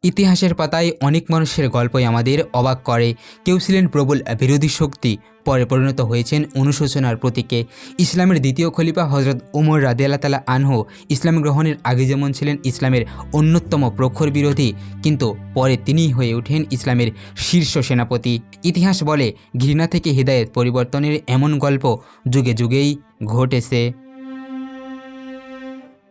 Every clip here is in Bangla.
ইতিহাসের পাতায় অনেক মানুষের গল্পই আমাদের অবাক করে। কেউ ছিলেন প্রবল বিরোধী শক্তি, পরে পরিণত হয়েছেন অনুশোচনার প্রতীকে। ইসলামের দ্বিতীয় খলিফা হজরত উমর রাদিয়াল্লাহু তাআলা আনহু ইসলাম গ্রহণের আগে যেমন ছিলেন ইসলামের অন্যতম প্রখর বিরোধী, কিন্তু পরে তিনিই হয়ে ওঠেন ইসলামের শীর্ষ সেনাপতি। ইতিহাস বলে, ঘৃণা থেকে হিদায়েত পরিবর্তনের এমন গল্প যুগে যুগেই ঘটেছে।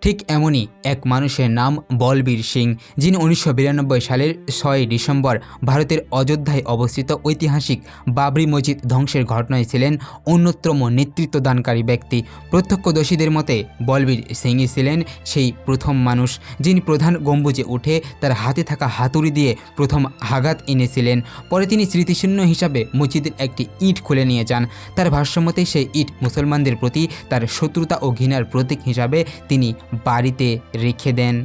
ঠিক এমনই এক মানুষের নাম বলবীর সিং, যিনি 1992 সালের 6 ডিসেম্বর ভারতের অযোধ্যায় অবস্থিত ঐতিহাসিক বাবরি মসজিদ ধ্বংসের ঘটনায় ছিলেন অন্যতম নেতৃত্বদানকারী ব্যক্তি। প্রত্যক্ষদর্শীদের মতে বলবীর সিংই ছিলেন সেই প্রথম মানুষ যিনি প্রধান গম্বুজে উঠে তার হাতে থাকা হাতুড়ি দিয়ে প্রথম আঘাত এনেছিলেন। পরে তিনি স্মৃতিচিহ্ন হিসাবে মসজিদের একটি ইট খুলে নিয়ে যান। তার ভাষ্যমতে সেই ইট মুসলমানদের প্রতি তার শত্রুতা ও ঘৃণার প্রতীক হিসাবে তিনি বাড়িতে রেখে দেন।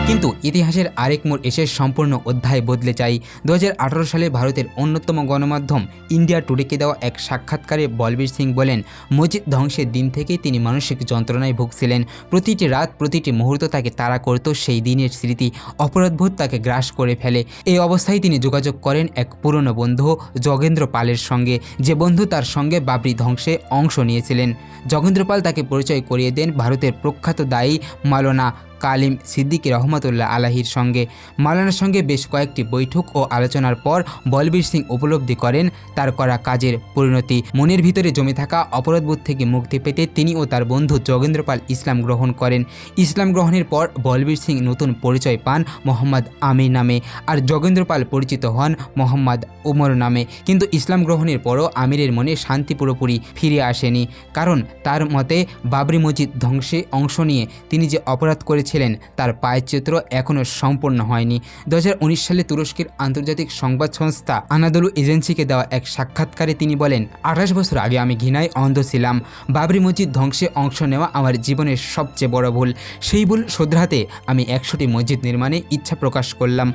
কিন্তু ইতিহাসের আরেক মোড় এসে সম্পূর্ণ অধ্যায় বদলে যায়। 2018 সালে ভারতের অন্যতম গণমাধ্যম ইন্ডিয়া টুডেকে দেওয়া এক সাক্ষাৎকারে বলবীর সিং বলেন, মসজিদ ধ্বংসের দিন থেকেই তিনি মানসিক যন্ত্রণায় ভুগছিলেন। প্রতিটি রাত, প্রতিটি মুহূর্ত তাকে তাড়া করত সেই দিনের স্মৃতি। অপরাধবোধ তাকে গ্রাস করে ফেলে। এই অবস্থায় তিনি যোগাযোগ করেন এক পুরনো বন্ধু যোগেন্দ্র পালের সঙ্গে, যে বন্ধু তার সঙ্গে বাবরি ধ্বংসে অংশ নিয়েছিলেন। যোগেন্দ্র পাল তাকে পরিচয় করিয়ে দেন ভারতের প্রখ্যাত দায়ী মাওলানা কালিম সিদ্দিকী রহমতুল্লাহ আলাহির সঙ্গে। মাওলানার সঙ্গে বেশ কয়েকটি বৈঠক ও আলোচনার পর বলবীর সিং উপলব্ধি করেন তার করা কাজের পরিণতি। মনের ভিতরে জমে থাকা অপরাধবোধ থেকে মুক্তি পেতে তিনি ও তার বন্ধু যোগেন্দ্র পাল ইসলাম গ্রহণ করেন। ইসলাম গ্রহণের পর বলবীর সিং নতুন পরিচয় পান মোহাম্মদ আমির নামে, আর যোগেন্দ্র পাল পরিচিত হন মোহাম্মদ উমর নামে। কিন্তু ইসলাম গ্রহণের পরও আমিরের মনে শান্তি পুরোপুরি ফিরে আসেনি, কারণ তার মতে বাবরি মসজিদ ধ্বংসে অংশ নিয়ে তিনি যে অপরাধ করেছিলেন তার পায়চিত্র এখনও সম্পূর্ণ হয়নি। 2019 সালে তুরস্কের আন্তর্জাতিক সংবাদ সংস্থা আনাদলু এজেন্সিকে দেওয়া এক সাক্ষাৎকারে তিনি বলেন, 28 বছর আগে আমি ঘৃণায় অন্ধ ছিলাম। বাবরি মসজিদ ধ্বংসে অংশ নেওয়া আমার জীবনের সবচেয়ে বড় ভুল। সেই ভুল শোধরাতে আমি 100টি মসজিদ নির্মাণে ইচ্ছা প্রকাশ করলাম।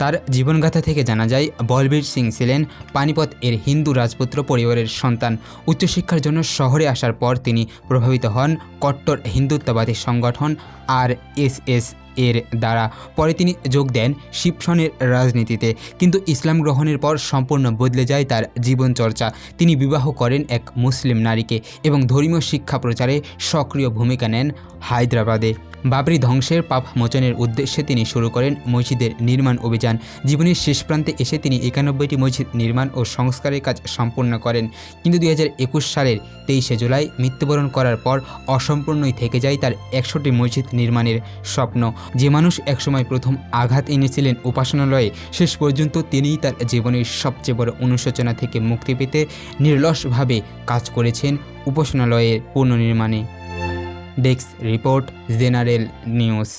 তার জীবনগাথা থেকে জানা যায়, বলবীর সিং ছিলেন পানিপত এর হিন্দু রাজপুত্র পরিবারের সন্তান। উচ্চশিক্ষার জন্য শহরে আসার পর তিনি প্রভাবিত হন কট্টর হিন্দুত্ববাদী সংগঠন RSS এর দ্বারা। পরে তিনি যোগ দেন শিবসনের রাজনীতিতে। কিন্তু ইসলাম গ্রহণের পর সম্পূর্ণ বদলে যায় তার জীবনচর্চা। তিনি বিবাহ করেন এক মুসলিম নারীকে এবং ধর্মীয় শিক্ষা প্রচারে সক্রিয় ভূমিকা নেন হায়দ্রাবাদে। বাবরি ধ্বংসের পাপ মোচনের উদ্দেশ্যে তিনি শুরু করেন মসজিদের নির্মাণ অভিযান। জীবনের শেষ প্রান্তে এসে তিনি 91টি মসজিদ নির্মাণ ও সংস্কারের কাজ সম্পূর্ণ করেন। কিন্তু 2021 সালের 23শে জুলাই মৃত্যুবরণ করার পর অসম্পূর্ণই থেকে যায় তার 100টি মসজিদ নির্মাণের স্বপ্ন। যে মানুষ একসময় প্রথম আঘাত এনেছিলেন উপাসনালয়ে, শেষ পর্যন্ত তিনিই তার জীবনের সবচেয়ে বড় অনুশোচনা থেকে মুক্তি পেতে নির্লসভাবে কাজ করেছেন উপাসনালয়ের পুনর্নির্মাণে। Desk report, general news.